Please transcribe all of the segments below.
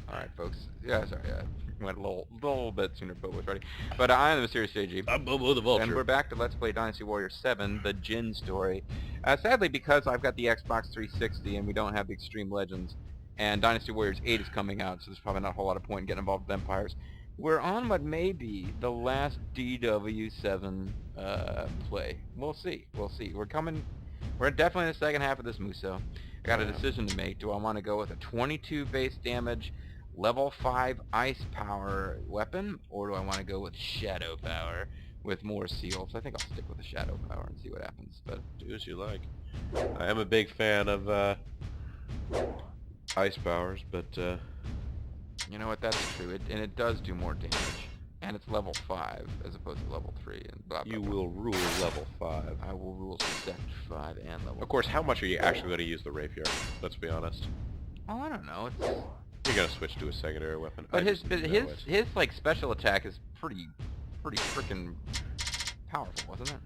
Alright, folks. Yeah, sorry, went a little bit sooner, but was ready. But I am the Mysterious JG. I'm Bobo the Vulture. And we're back to Let's Play Dynasty Warriors 7, the Jin story. Sadly, because I've got the Xbox 360 and we don't have the Extreme Legends, and Dynasty Warriors 8 is coming out, so there's probably not a whole lot of point in getting involved with Empires. We're on what may be the last DW7 play. We'll see. We'll see. We're definitely in the second half of this Muso. I got a decision to make. Do I want to go with a 22 base damage, level 5 ice power weapon, or do I want to go with shadow power with more seals? I think I'll stick with the shadow power and see what happens. But do as you like. I am a big fan of ice powers, but you know what? That's true. It does do more damage, and it's level 5 as opposed to level 3. And blah, blah, you blah. will rule level 5. I will rule Sect 5 and level. Of course, how much are you actually going to use the rapier? Let's be honest. Oh, I don't know. You're gonna switch to a secondary weapon. But his like special attack is pretty freaking powerful, wasn't it?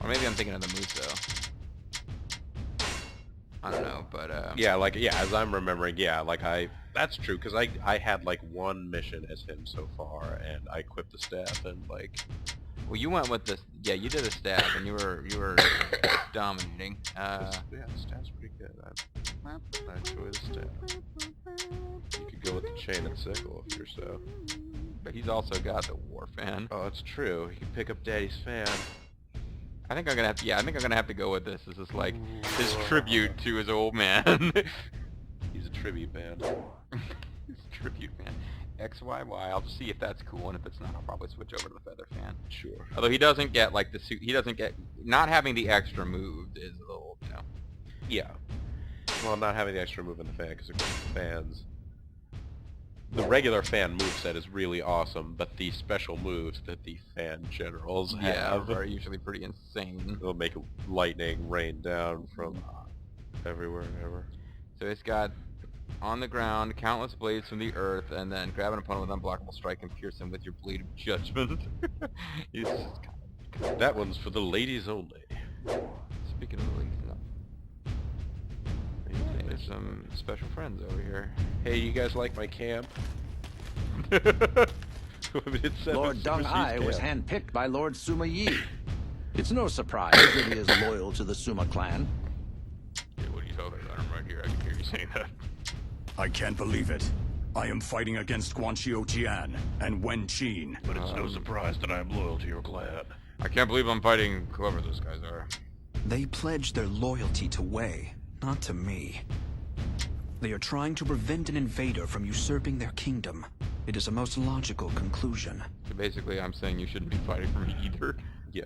Or maybe I'm thinking of the Muso. I don't know, but as I'm remembering, that's true, because I had like one mission as him so far, and I equipped the staff and like. Well, you went with this. Yeah, you did a staff, and you were dominating. Yeah, the staff's pretty good. I enjoy the staff. You could go with the chain and sickle if you're so. But he's also got the war fan. Oh, it's true. You can pick up Daddy's fan. I think I'm gonna have to. Yeah, I think I'm gonna have to go with this. This is like his tribute to his old man. He's a tribute band. He's a tribute man. XYY. I'll see if that's cool, and if it's not, I'll probably switch over to the feather fan. Sure. Although he doesn't get like the suit. He doesn't get not having the extra move is a little, you know. Yeah. Well, not having the extra move in the fan, because of course the fans. The regular fan moveset is really awesome, but the special moves that the fan generals have are usually pretty insane. They'll make lightning rain down from everywhere and ever. So it's got on the ground, countless blades from the earth, and then grab an opponent with unblockable strike and pierce him with your blade of judgment. He's just kind of... That one's for the ladies only. Speaking of the ladies, there's some special friends over here. Hey, you guys like my camp? Lord Deng Ai was handpicked by Lord Sima Yi. It's no surprise that he is loyal to the Sima clan. Yeah, what are you talking about? I'm right here. I can hear you saying that. I can't believe it. I am fighting against Guan Xiuqian and Wen Qin. But it's no surprise that I am loyal to your clan. I can't believe I'm fighting whoever those guys are. They pledged their loyalty to Wei, not to me. They are trying to prevent an invader from usurping their kingdom. It is a most logical conclusion. So basically, I'm saying you shouldn't be fighting for me either. Yeah.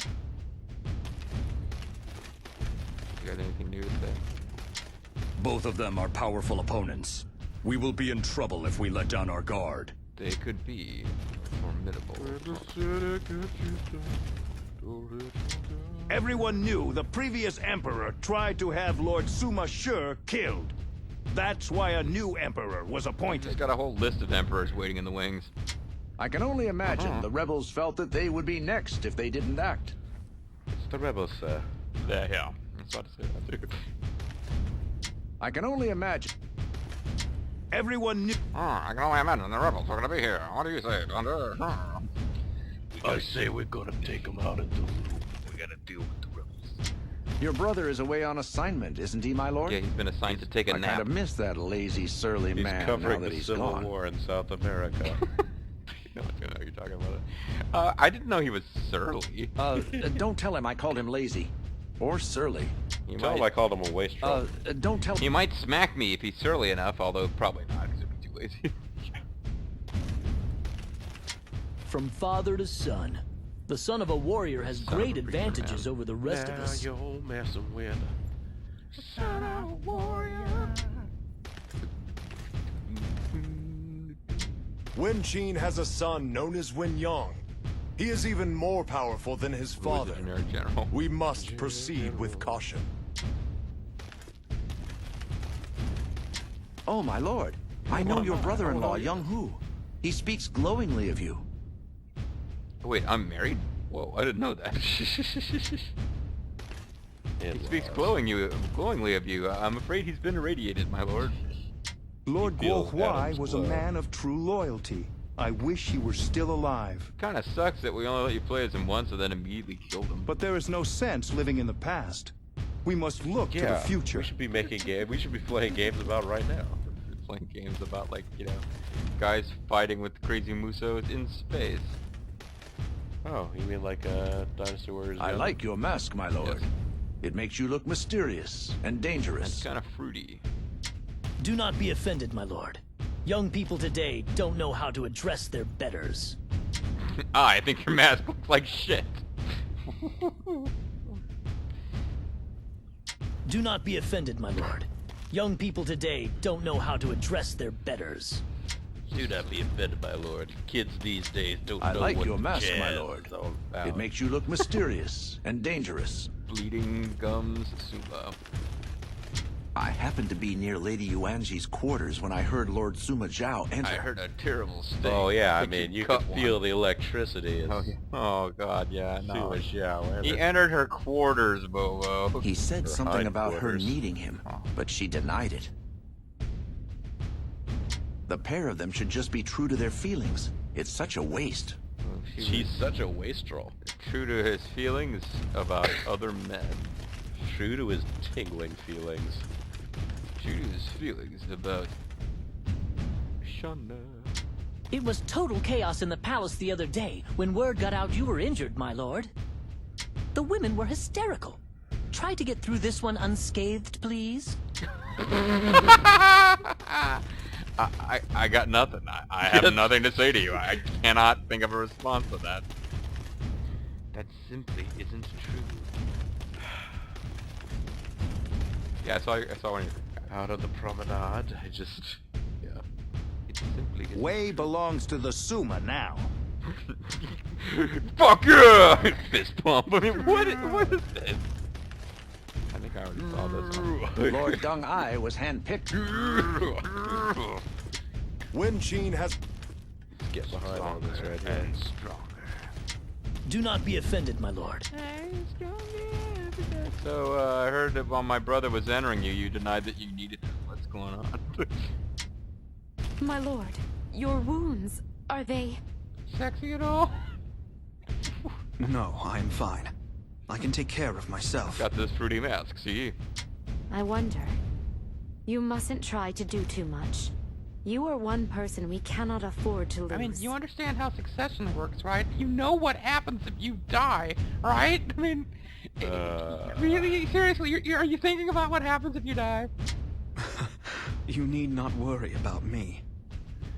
You got anything new to say? Both of them are powerful opponents. We will be in trouble if we let down our guard. They could be formidable. Everyone knew the previous emperor tried to have Lord Sima Shi killed. That's why a new emperor was appointed. He's got a whole list of emperors waiting in the wings. I can only imagine the rebels felt that they would be next if they didn't act. It's the rebels, sir. Yeah. I was about to say that too. I can only imagine. Everyone knew. I can only imagine the rebels are going to be here. What do you say, Thunder? I say we're gonna take them out into the room. We gotta deal with the rebels. Your brother is away on assignment, isn't he, my lord? Yeah, he's been assigned to take a I nap. kind of miss that lazy, surly He's man covering now that the he's Civil gone. War in South America. No one's gonna know you're talking about it. I didn't know he was surly. Don't tell him I called him lazy. Or surly. Tell him I called him a wastrel. Don't tell him. He might smack me if he's surly enough, although probably not, because he'd be too lazy. From father to son, the son of a warrior has Son of great a preacher advantages man. over the rest of us. You're messing with Son of a warrior. Wen Qin has a son known as Wen Yang. He is even more powerful than his father. Generic general. We must proceed with caution. Oh, my lord. I know your brother-in-law, Young Hu. He speaks glowingly of you. Wait, I'm married? Whoa, I didn't know that. He speaks glowingly of you. I'm afraid he's been irradiated, my lord. Lord feels Guo Adam's was a blood. man of true loyalty. I wish he were still alive. Kind of sucks that we only let you play as him once and then immediately killed him. But there is no sense living in the past. We must look to the future. We should be making we should be playing games about right now. Playing games about, like, you know, guys fighting with crazy musos in space. Oh, you mean like Dynasty Warriors? I Gun? like your mask, my lord. Yes. It makes you look mysterious and dangerous. It's kind of fruity. Do not be offended, my lord. Young people today don't know how to address their betters. I think your mask looks like shit. Do not be offended, my lord. Young people today don't know how to address their betters. Do not be offended, my lord. Kids these days don't I know like what your mask, my jazz lord. is all about. It makes you look mysterious and dangerous. Bleeding gums Suma. I happened to be near Lady Yuanji's quarters when I heard Lord Sima Zhao enter. I heard a terrible sting. Oh yeah, I think mean he you cut could feel one. the electricity. Oh, yeah. Oh god, yeah, no. He He entered her quarters, Bobo. He said Her something about her hindquarters. needing him, Oh. but she denied it. The pair of them should just be true to their feelings. It's such a waste. She's such a wastrel. True to his feelings about other men. True to his tingling feelings. True to his feelings about Shana. It was total chaos in the palace the other day when word got out you were injured, my lord. The women were hysterical. Try to get through this one unscathed, please. I got nothing. I have nothing to say to you. I cannot think of a response to that. That simply isn't true. Yeah, I saw one. Out of the promenade, I just... Yeah. It simply isn't. Wei belongs to the Suma now. Fuck yeah! Fist bump. I mean, what is this? I think I already saw this one. Lord Deng Ai was handpicked. Wen Qin has... Get behind on this right here. and stronger. Do not be offended, my lord. So, I heard that while my brother was entering you, you denied that you needed him. What's going on? My lord, your wounds, are they... Sexy at all? No, I am fine. I can take care of myself. Got this fruity mask, see? I wonder. You mustn't try to do too much. You are one person we cannot afford to lose. I mean, you understand how succession works, right? You know what happens if you die, right? I mean, really? Seriously, are you thinking about what happens if you die? You need not worry about me.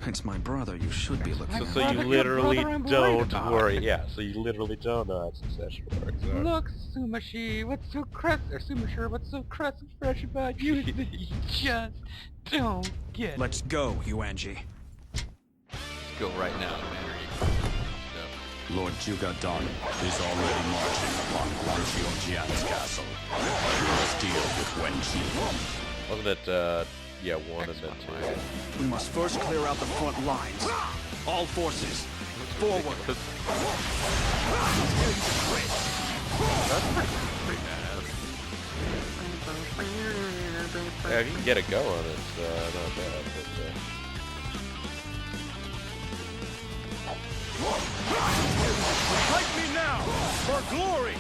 It's my brother you should be looking So at. you Your literally brother I'm worried don't about. worry. Yeah, so you literally don't know how succession works. Huh? Look, Sima Shi, what's so Sima Shi, what's so crescent fresh about you that you just don't get it? Let's go, Yuanji. Let's go right now, man. Lord Zhuge Dan is already marching upon Guangqiu Jian's castle. We must deal with Wen Qin. Wasn't it, yeah, 1 and then 2? We must first clear out the front lines. All forces, forward. Yeah, if you can get it going, it's not bad, but... Fight me now, for glory!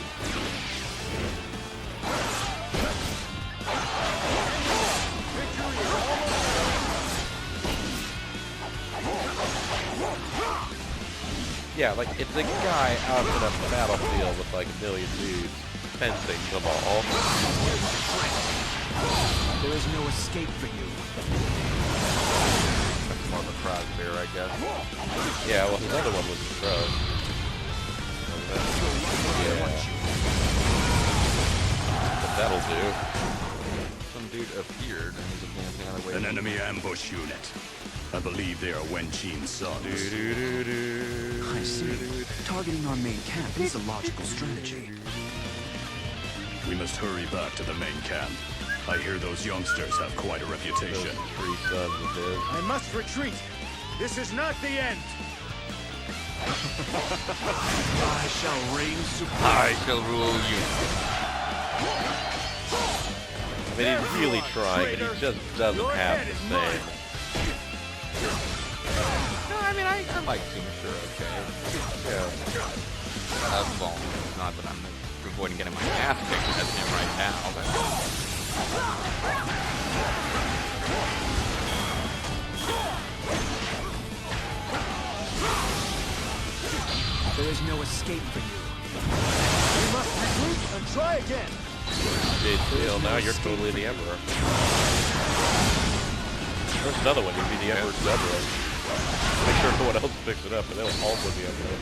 Yeah, like, it's a guy out in a battlefield with like a million dudes fencing them all. There is no escape for you. That's more of a crossbear, I guess. Yeah, well, his other one was the throw. Yeah. But that'll do. Some dude appeared and he's advancing on the way. An enemy ambush unit. I believe they are Wen Qin's sons. I see. Targeting our main camp is a logical strategy. We must hurry back to the main camp. I hear those youngsters have quite a Those reputation. 3 sons of his. I must retreat. This is not the end. I shall reign supreme. I shall rule you. I mean, he's really trying, but he just doesn't have the same I like Sima Shi, okay. Yeah. Well, not that I'm avoiding getting my ass kicked at him right now, but... There is no escape for you. We must regroup and try again. JCL, now you're totally the Emperor. There's another one, you'd be the Emperor's doublet. Make sure no one else picks it up, and they'll also be Emperor.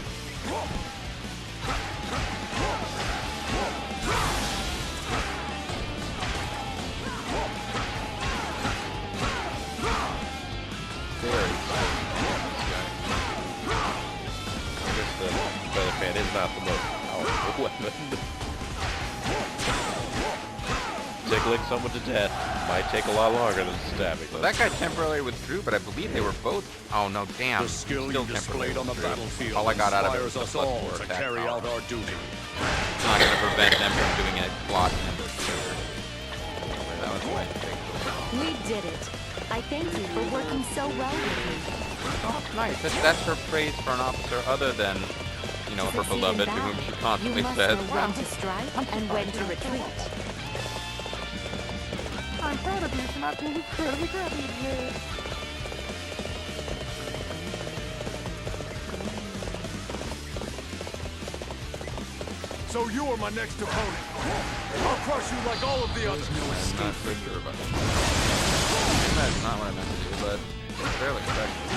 Very I guess the feather fan is not the most powerful weapon. Tickling someone to death might take a lot longer than stabbing them. Well, that guy temporarily withdrew, but I believe they were both... Oh, no, damn. The skill Still you displayed on the temporarily battlefield all I got out of it was inspires the us plus all 4 to attack carry power. out our duty. It's not going to prevent them from doing a block ambush. That was my thing. We did it. I thank you for working so well with me. Oh, nice. That's her praise for an officer other than, you know, her Succeed in beloved, to battle, whom she constantly you must says, know when to strike and when to retreat. I'm proud of you for not being incredibly crappy today. So you are my next opponent. I'll crush you like all of the others. I'm not so sure about that. That's not what I meant to do, but it's fairly effective.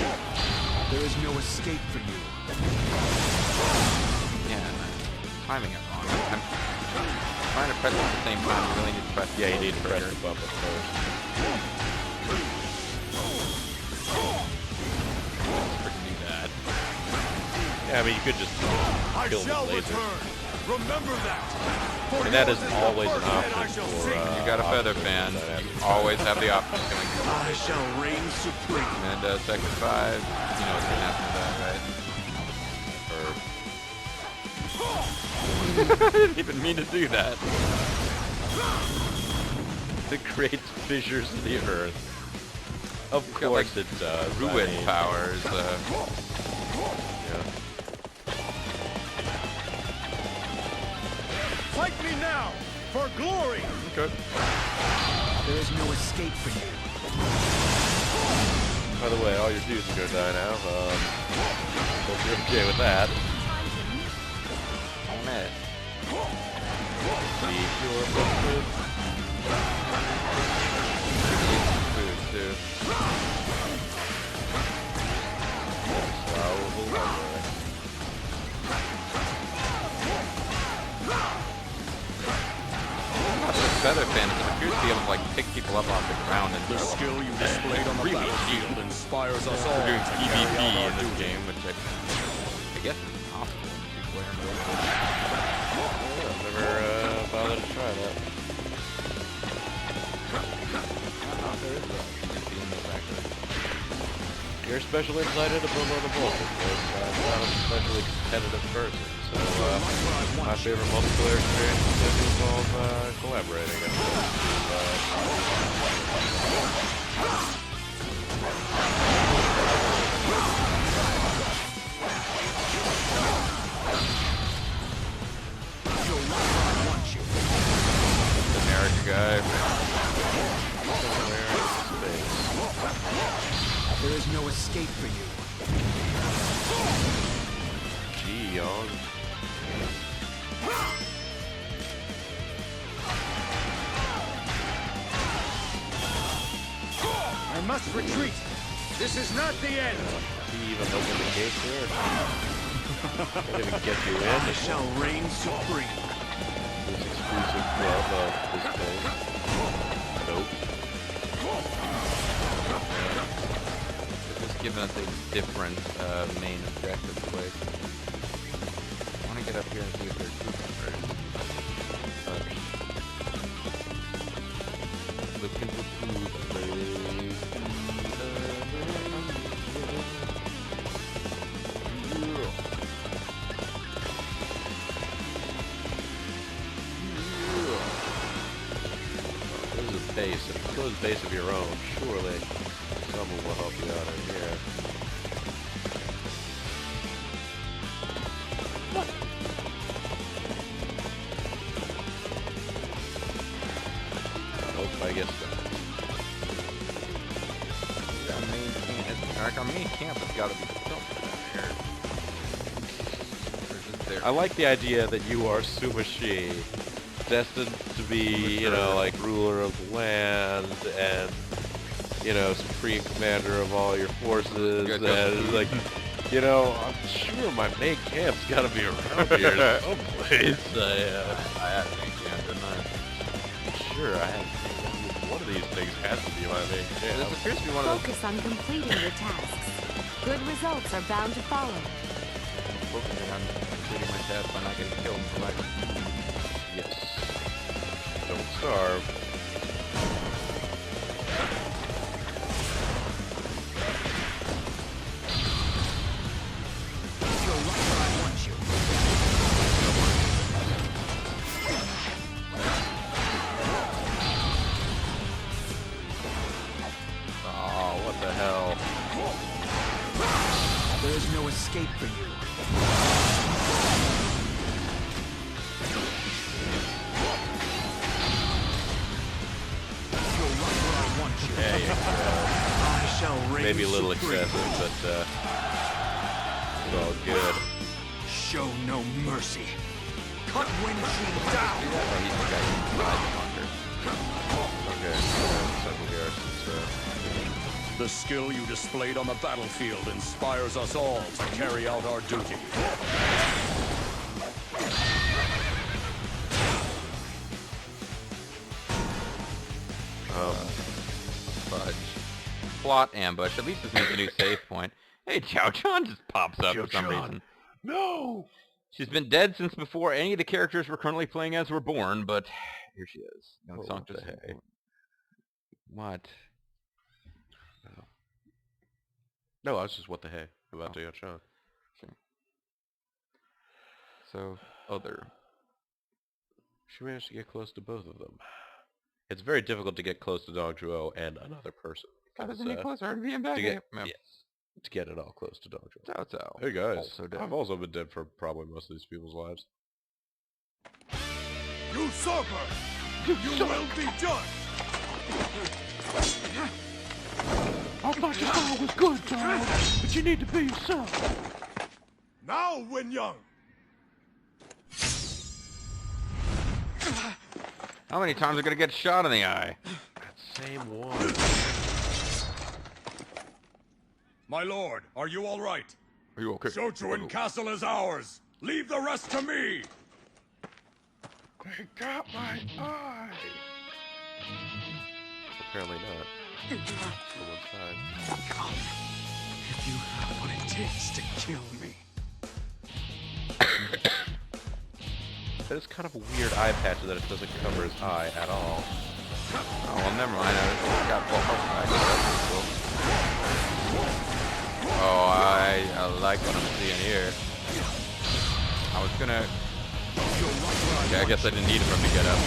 There is no escape for you. Yeah, I'm timing it wrong. I'm trying to press it at the same time. You really need to press the Yeah, you need to press the button first. freaking do that. Yeah, I mean, you could just I kill shall the laser. return. Remember that. For And that is yours the always an first that I option shall for, see. You got a feather fan. You always have the option of killing people. I shall reign supreme. And second 5, you know what's gonna happen to that, right? I didn't even mean to do that. It creates fissures in the earth. Of It's got, course like, it does. I Ruin mean, powers. Yeah. Fight me now for glory. Okay. There is no escape for you. By the way, all your dudes are gonna die now. Hope you're okay with that. I'm it. Eat your food. Food too. Swallowable library. Feather fan, it appears to be able to like pick people up off the ground and The skill you displayed on the really battlefield inspires us all doing to PvP carry out in our this duty. game, which I guess is possible in two-player mode. I've never bothered to try that. There is PvP in this actually. Your special insight into Bruno the Vulcan was I'm not a especially competitive person, so my favorite multiplayer experience tend to involve collaborating. America guy. Somewhere in space. There is no escape for you. Gee, Young. I must retreat. This is not the end. He even opened the gate there. Can't even get you in. I shall reign supreme. This exclusive club of this thing. Nope. It's just giving us a different main objective quick. I want to get up here and see if there's troops first. Looking for troops. This is a base. If you close a base of your own, surely someone will help you out in here. Like our main camp has got to be something down here. Or just there. I like the idea that you are Sima Shi, destined to be, you know, like ruler of the land and, you know, supreme commander of all your forces. And like, you know, I'm sure my main camp's got to be around here someplace. I had a main camp, didn't I? Sure, I have. One of these things has to be my main camp. This appears to be one of those. Focus on completing your tasks. Good results are bound to follow. Focusing on completing my task by not getting killed for life. Yes. Don't starve. There is no escape for you. You're right where I want you. There you go. I shall reign Maybe a little supreme. excessive, but it's all good. Show no mercy. Cut Wen Qi down. Oh, he's the guy who died the bunker. Okay, several garrisons. The skill you displayed on the battlefield inspires us all to carry out our duty. Fudge. Plot ambush. At least this needs a new save point. Hey, Chow Chan just pops up for some reason. No! She's been dead since before any of the characters we're currently playing as were born, but here she is. Young Oh, Song what the heck? What? No, I was just what the heck about Deo Chan. Sure. So, other. She managed to get close to both of them. It's very difficult to get close to Dong Zhuo and another person. How does it get closer to being back? To get, yes, to get it all close to Dong Zhuo. Cao Cao. Hey guys, Also dead. I've also been dead for probably most of these people's lives. Usurper! You will be done! I thought your style was good, Dong, but you need to be yourself. Now, Wen Yang! How many times are gonna get shot in the eye? That same one. My lord, are you all right? Are you okay? Zhouchuan Castle is ours. Leave the rest to me. They got my eye. Apparently not. Someone's side. Come. If you have what it takes to kill me. That is kind of a weird eye patch that it doesn't cover his eye at all. Oh, well, never mind. I just got full health back. That's cool. Oh, I like what I'm seeing here. I was gonna... Okay, I guess I didn't need for him to get up.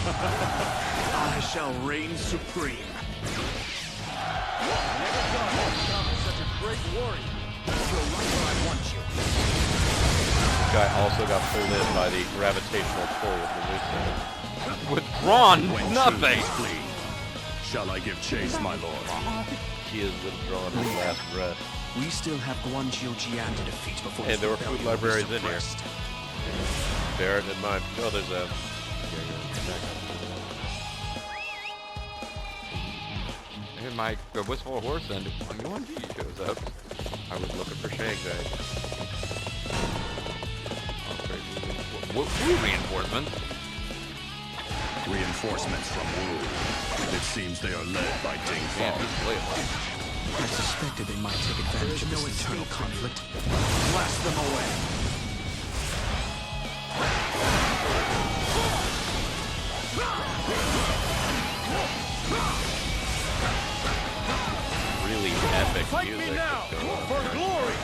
I shall reign supreme. This guy also got pulled in by the gravitational pull of the loose. Withdrawn? Nothing! Shall I give chase, my lord? He is withdrawn his last breath. We still have Guanqiu Jian to defeat before Hey, his there were food rebellion is libraries in here. suppressed. Bear it in mind. Oh, there's a... Hey, my wistful horse and Yuan Ji shows up. I was looking for Shanghai. What reinforcements? Reinforcements from Wu. It seems they are led by Ding Yeah, Feng. he's playable. I suspected they might take advantage of this internal conflict. Blast them away. Really epic Fight music. me now, that's going on for here. glory!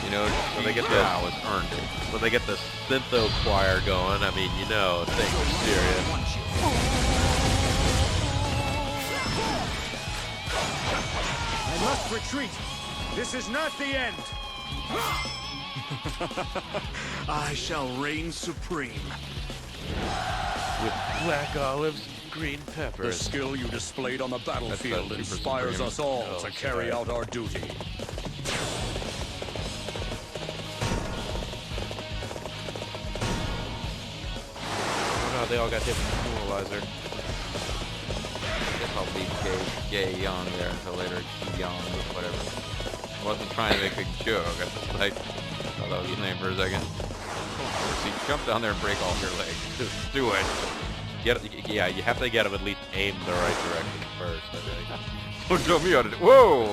You know, When they get Zhao this- has earned it. When they get the syntho choir going, I mean, you know, things are serious. must retreat. This is not the end. I shall reign supreme. With black olives, green The peppers. skill you displayed on the battlefield Super inspires Supreme. us all Oh, to carry sorry. out our duty. Oh no, they all got hit with the demoralizer. I guess I'll leave gay young there until later. Young, whatever. Wasn't trying to make a joke. I just like thought that was his name for a second. See, jump down there and break all your legs. Just do it. Yeah, you have to get them at least aimed the right direction first, I think. Don't show me how to do. Whoa!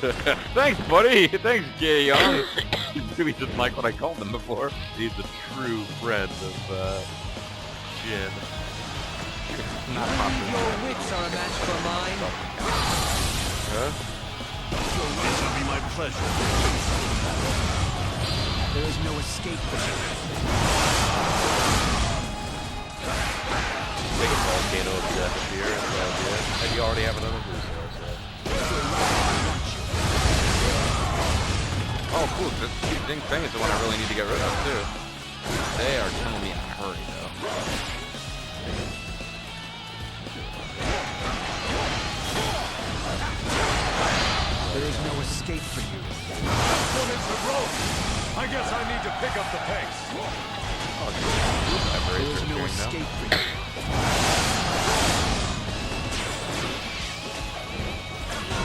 Thanks, buddy. Thanks, gay young. He didn't like what I called him before. He's a true friend of Jin. Not popular. Your wits are a match for mine. Huh? It shall be my pleasure. There is no escape for you. Take a volcano of death here and and you already have another move source, so. Oh, cool. This Ding Feng is the one I really need to get rid of, too. They are telling me in a hurry, though. There is no escape for you. One is the road. I guess I need to pick up the pace. There is no escape for you.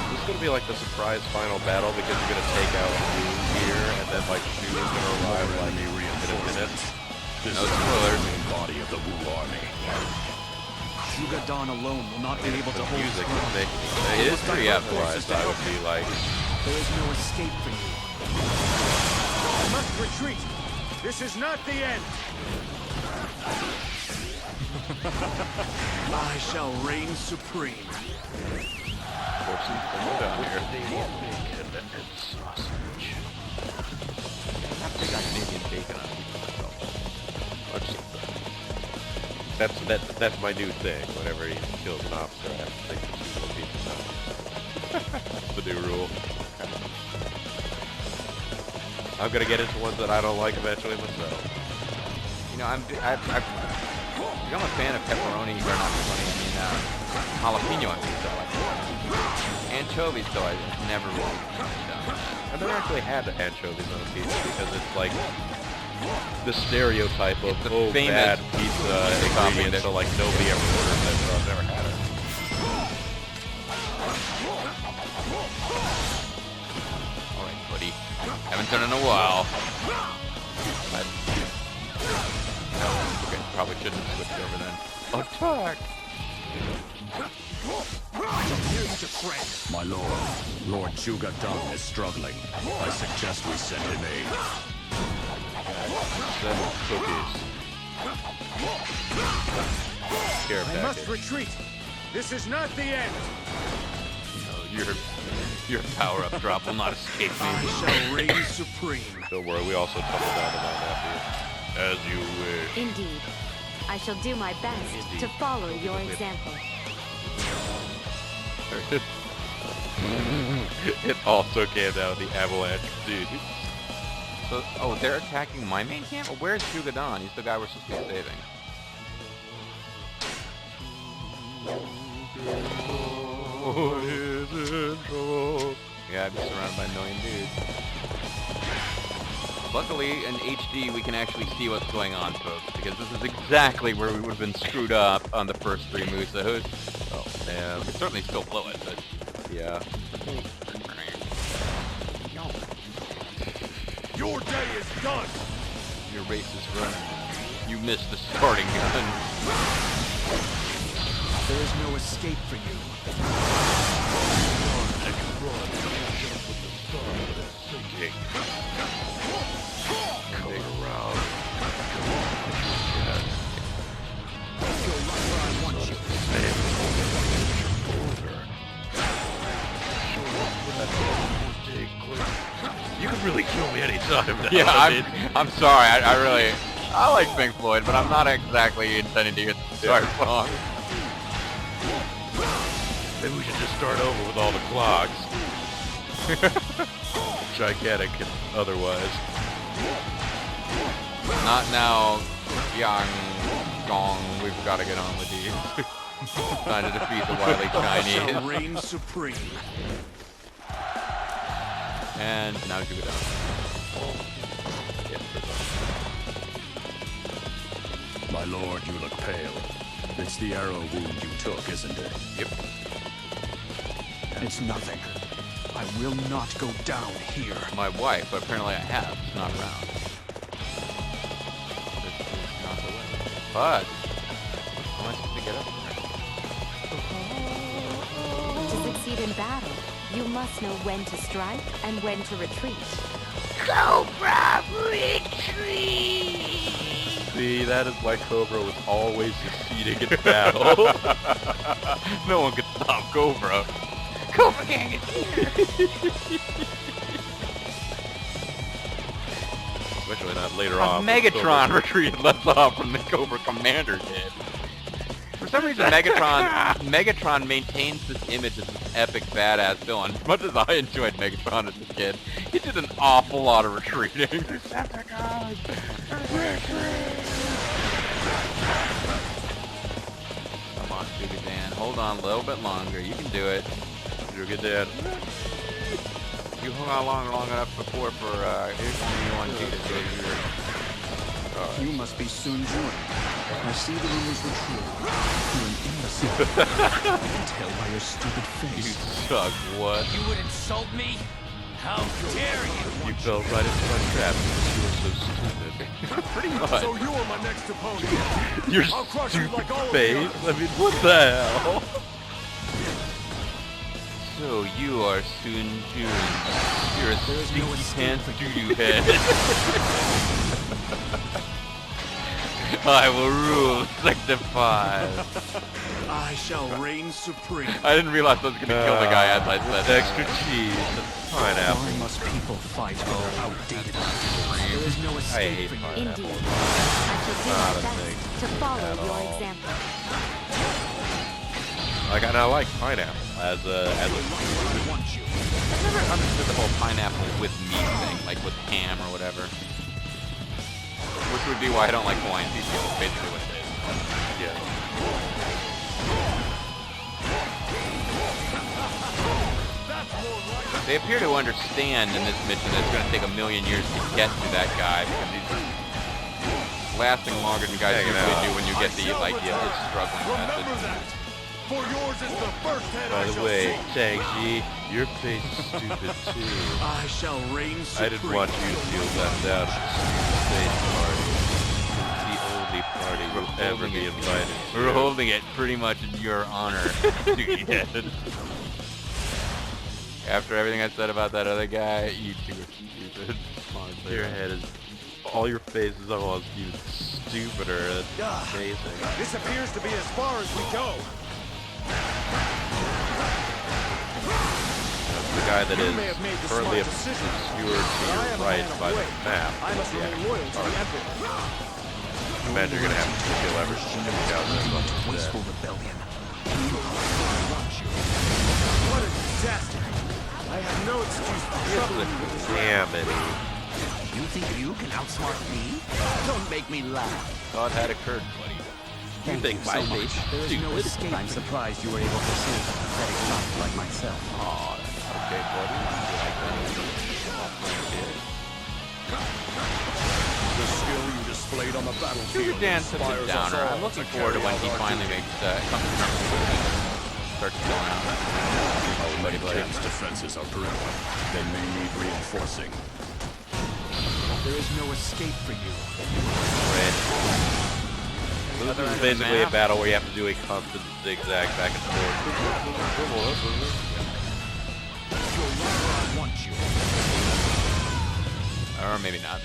This is gonna be like the surprise final battle because you're gonna take out Wu here and then like Shu is gonna arrive like in a minute. This No is spoilers. the main body of the Wu army. Shugadan alone will not be able to hold Music strong. would make It is pretty epic. otherwise I would be like, There is no escape for you. I must retreat. This is not the end. I shall reign supreme. forcing someone down here. Bacon and sausage. I think I Canadian bacon on That's my new thing. Whenever he kills an officer, I have to take the 2 little pieces out. That's the new rule. I'm gonna get into ones that I don't like eventually myself. You know, I'm a fan of pepperoni, or not pepperoni, I mean, jalapeno on pizza. I like it. Anchovies, though, I've never really done. I've never actually had the anchovies on a pizza because it's like the stereotype of It's the famous bad pizza ingredient, so like nobody ever orders it, so I've never had it. Alright, buddy. Haven't done it in a while. Okay, probably shouldn't have switched over then. Attack! My lord, Lord Chugadan is struggling. I suggest we send him aid. 7 cookies. Care I must package. retreat. This is not the end. Your power-up drop will not escape me. I shall reign supreme. Don't worry, we also tumble down to that after. As you wish. Indeed. I shall do my best to follow your example. It also came down the avalanche, dude. So, oh, they're attacking my main camp? Well, where's Shugadan? He's the guy we're supposed to be saving. Yeah, I'm surrounded by a million dudes. Luckily, in HD, we can actually see what's going on, folks, because this is exactly where we would have been screwed up on the first 3 Musos. Oh, man. We can certainly still blow it, but... Yeah. Your day is done. Your race is run. You missed the starting gun. There is no escape for you. Come around. You can really kill me anytime now. Yeah, I mean, I'm sorry. I like Pink Floyd, but I'm not exactly intending to get the start song. maybe we should just start over with all the clocks. Gigantic and otherwise. Not now, Yang Gong. We've got to get on with these. Trying to defeat the wily Chinese. Shall reign supreme. And now do it out. My lord, you look pale. It's the arrow wound you took, isn't it? Yep. It's nothing. I will not go down here. My wife, but apparently I have. It's not around. This is not the way. But how am I supposed to get up there? To succeed in battle, you must know when to strike and when to retreat. Cobra retreat! See, that is why Cobra was always succeeding in battle. No one could stop Cobra. Cobra Gang is here! Especially not later on. Megatron retreated less off from the Cobra Commander did. For some reason, Megatron maintains this image as this epic badass villain. As much as I enjoyed Megatron as a kid, he did an awful lot of retreating. Come on, Sugar Dan. Hold on a little bit longer. You can do it. Sugar Dan. You hung on long enough before for here's one you want to do. You must be Sun Jun. I see the rumors were true. You're an imbecile. I can tell by your stupid You face. suck. What? You would insult me? How dare you? You fell right into my trap because you were so stupid. Pretty much. So you are my next opponent. Your I'll crush you stupid like all of the face. others. I mean, what the hell? So you are Sun Jun. You're a stinky pants doo-doo head. I will rule Sector 5. I shall reign supreme. I didn't realize I was going to kill the guy as I said that. Extra cheese and pineapple. Why must people fight for their outdated ideas? There is no I escape hate for you. pineapple. Indeed. I shall do Not my a best thing to follow at your all. example. Like, and I like pineapple as a I've never understood the whole pineapple with meat thing, like with ham or whatever. Which would be why I don't like Hawaiian pizza, is basically what it is. yeah. They appear to understand in this mission that it's going to take a million years to get to that guy, because he's lasting longer than guys Hanging usually out. do when you get the idea of his struggling Remember message. that. For yours is the first head By I the shall way, see. Chang-Chi, your face is stupid too. I shall reign I supreme. didn't want you to feel left out of the space party. It's the only party we'll ever be invited to. We're holding it pretty much in your honor, Doogie Head. After everything I said about that other guy, you two are stupid. Honestly. Your head is, all your face is almost even stupider. That's amazing. This appears to be as far as we go. The guy that You is may have made the currently smart decision, obscured to but I your am a right man of by the weight. map. I must Yeah. remain loyal to the Emperor. Imagine you're gonna have to kill everything that counts as much as Wasteful that. rebellion. What a disaster. I have no excuse for troubling you with this Damn it. You think you can outsmart me? Don't make me laugh. Thought had occurred, buddy. You think my face There is is no stupid? escape. I'm surprised you were able to save a pathetic knight like myself. Aw, that's okay, buddy. You like that? The skill you displayed on the Sugar battlefield Dan's such a inspires us downer. all I'm looking to forward to carry when out he our finally duty. makes comes to terms with it and starts going out. Lady Cam's defenses are perimeter. They may need reinforcing. There is no escape for you. Right. This is basically a battle where you have to do a constant zigzag back and forth. I want you. Or maybe not.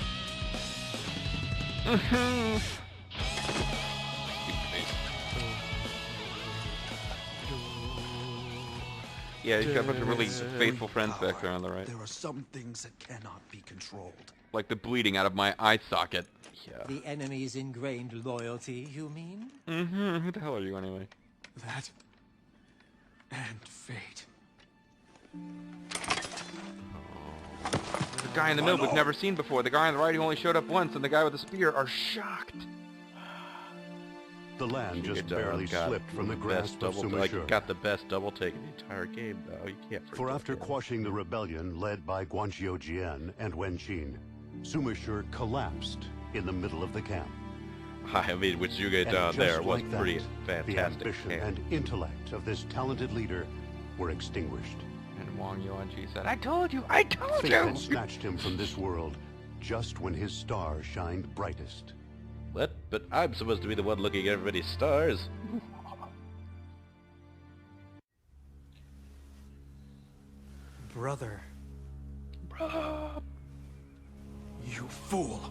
Yeah, he's got a bunch of really faithful friends back there on the right. There are some things that cannot be controlled. Like the bleeding out of my eye socket. Yeah. The enemy's ingrained loyalty, you mean? Mm-hmm. Who the hell are you anyway? That and fate. guy in the middle we've never seen before. The guy on the right who only showed up once, and the guy with the spear are shocked. The land just barely slipped from the grasp of Sima Shi. Got the best double take in the entire game, though. You can't forget. For after quashing the rebellion led by Guanxio Jian and Wen Qin, Sima Shi collapsed in the middle of the camp. I mean, with Zhuge down there was like pretty that, fantastic. The ambition and intellect of this talented leader were extinguished. And Wang Yuanqi said, I told you! I told Fate you! had snatched him from this world just when his star shined brightest. What? But I'm supposed to be the one looking at everybody's stars. Brother. You fool.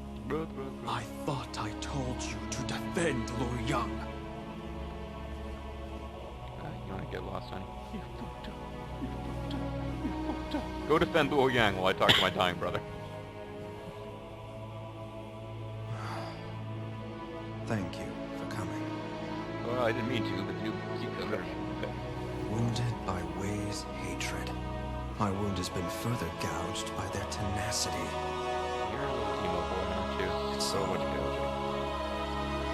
I thought I told you to defend Luoyang. You want to get lost, honey? Go defend Luoyang while I talk to my dying brother. Thank you for coming. Well, I didn't mean to, but you keep coming. Wounded by Wei's hatred. My wound has been further gouged by their tenacity. You're a little emo boy, aren't you? It's So much gouging.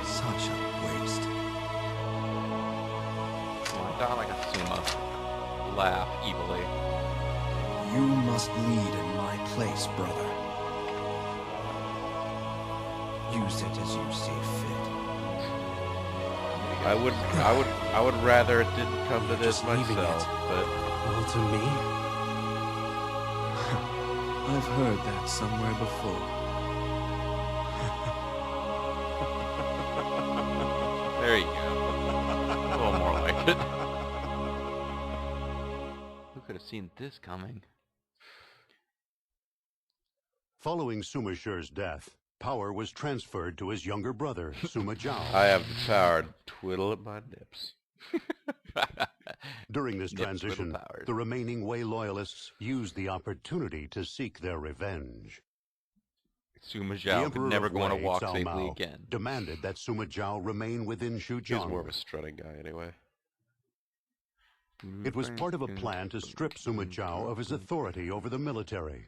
such a waste. Come on, die like a sumo. Laugh evilly. You must lead in my place, brother. Use it as you see fit. I would rather it didn't come to this Just leaving myself, it. but All to me? I've heard that somewhere before. There you go. A little more like it. Who could have seen this coming? Following Sima Shi's death, power was transferred to his younger brother, Sima Zhao. I have the power to twiddle at my nips. During this transition, the remaining Wei loyalists used the opportunity to seek their revenge. Sima The Zhao could Emperor never of go on a Wei, walk Cao safely Mao, again. demanded that Sima Zhao remain within He's Xuzhang. more of a strutting guy, anyway. It was part of a plan to strip Sima Zhao of his authority over the military.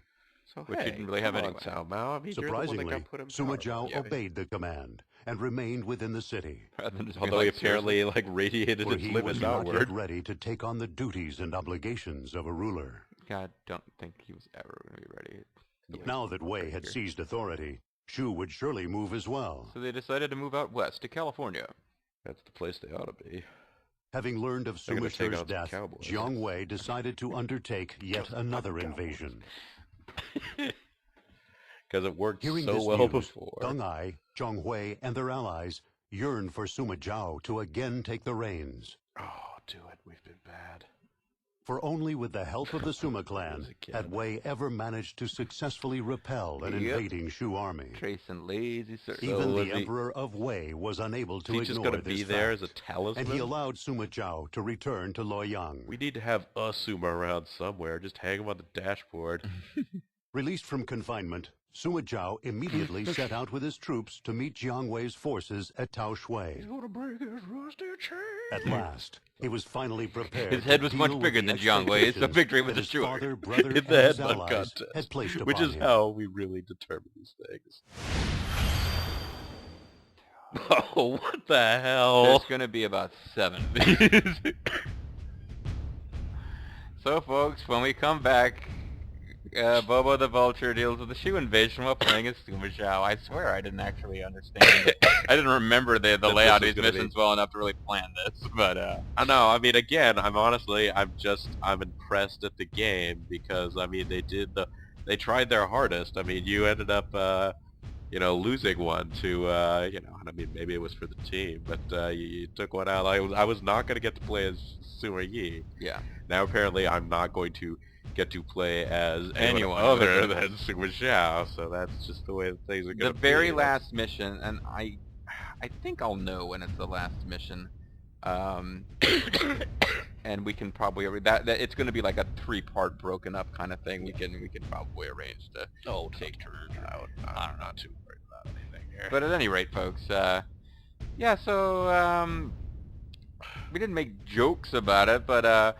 So, Which hey, he didn't really have come on, anyway. Cao Mao. I mean, you're the one that Surprisingly, got put in Sima power. Zhao obeyed the command and remained within the city, Rather than just be Although like, he apparently like radiated where its he limits was not outward. yet ready to take on the duties and obligations of a ruler. God, don't think he was ever going to be ready. Now that Wei had seized authority, Shu would surely move as well. So they decided to move out west to California. That's the place they ought to be. Having learned of They're gonna Sima take Shi's out some death, cowboys. Jiang Wei decided to undertake yet another invasion. Because it worked Hearing so this well news, before. Deng Ai, Zhang Hui, and their allies yearned for Sima Zhao to again take the reins. Oh, do it. We've been bad. For only with the help of the Sima clan had Wei ever managed to successfully repel an invading Shu army. Tracing lazy circles. Even was the he- Emperor of Wei was unable to Is he just ignore going to this be there fact, as a talisman? and he allowed Sima Zhao to return to Luoyang. We need to have a Suma around somewhere. Just hang him on the dashboard. Released from confinement, Sima Zhao immediately set out with his troops to meet Jiang Wei's forces at Tao Shui. Gonna break his rusty chain. At last, he was finally prepared. His head to was much deal with bigger the than Jiang Wei's, so expectations victory was that his assured. father, brother, In and the his headbutt allies contest. had placed upon Which is him. how we really determine these things. Oh, what the hell? There's going to be about 7 of these. So, folks, when we come back, Bobo the Vulture deals with the Shu invasion while playing as Sima Zhao. I swear I didn't actually understand it. I didn't remember the layout of these missions well enough to really plan this, but I know. I mean, again, I'm impressed at the game because I mean they tried their hardest. I mean, you ended up losing one to and I mean maybe it was for the team, but you took one out. I was not going to get to play as Sima Yi. yeah. Now apparently I'm not going to get to play as anyone Anyone other than Sima Zhao, so that's just the way that things are going to The be. very last mission, and I think I'll know when it's the last mission. And we can probably that it's going to be like a 3-part broken up kind of thing. We can probably arrange to take turns out. I'm not too worried about anything here. But at any rate, folks, yeah. So we didn't make jokes about it, but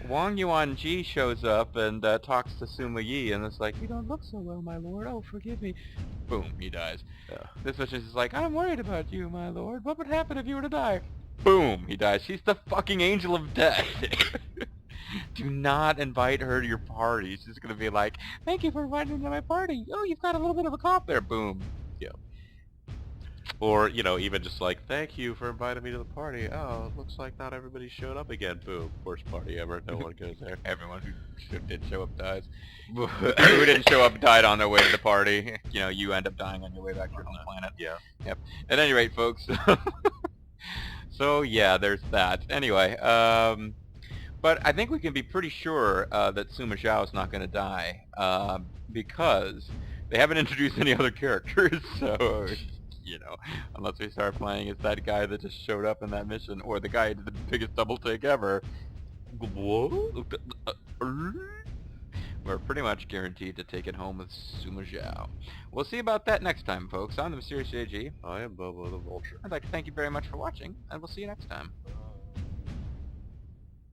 Wang Yuan-ji shows up and talks to Sima Yi, and it's like, "You don't look so well, my lord. Oh, forgive me." Boom, he dies. This bitch is like, "I'm worried about you, my lord. What would happen if you were to die?" Boom, he dies. She's the fucking angel of death. Do not invite her to your party. She's gonna be like, "Thank you for inviting me to my party. Oh, you've got a little bit of a cough there." Boom. Yeah. Or, you know, even just like, "Thank you for inviting me to the party. Oh, it looks like not everybody showed up again." Boom. Worst party ever. No one goes there. Everyone who did show up dies. Who didn't show up died on their way to the party. You know, you end up dying on your way back to your home planet. Yeah. Yep. At any rate, folks. So, yeah, there's that. Anyway, but I think we can be pretty sure that Sima Zhao is not going to die, because they haven't introduced any other characters, so, you know, unless we start playing as that guy that just showed up in that mission, or the guy who did the biggest double take ever. We're pretty much guaranteed to take it home with Sima Zhao. We'll see about that next time, folks. I'm the Mysterious JG. I am Bobo the Vulture. I'd like to thank you very much for watching, and we'll see you next time.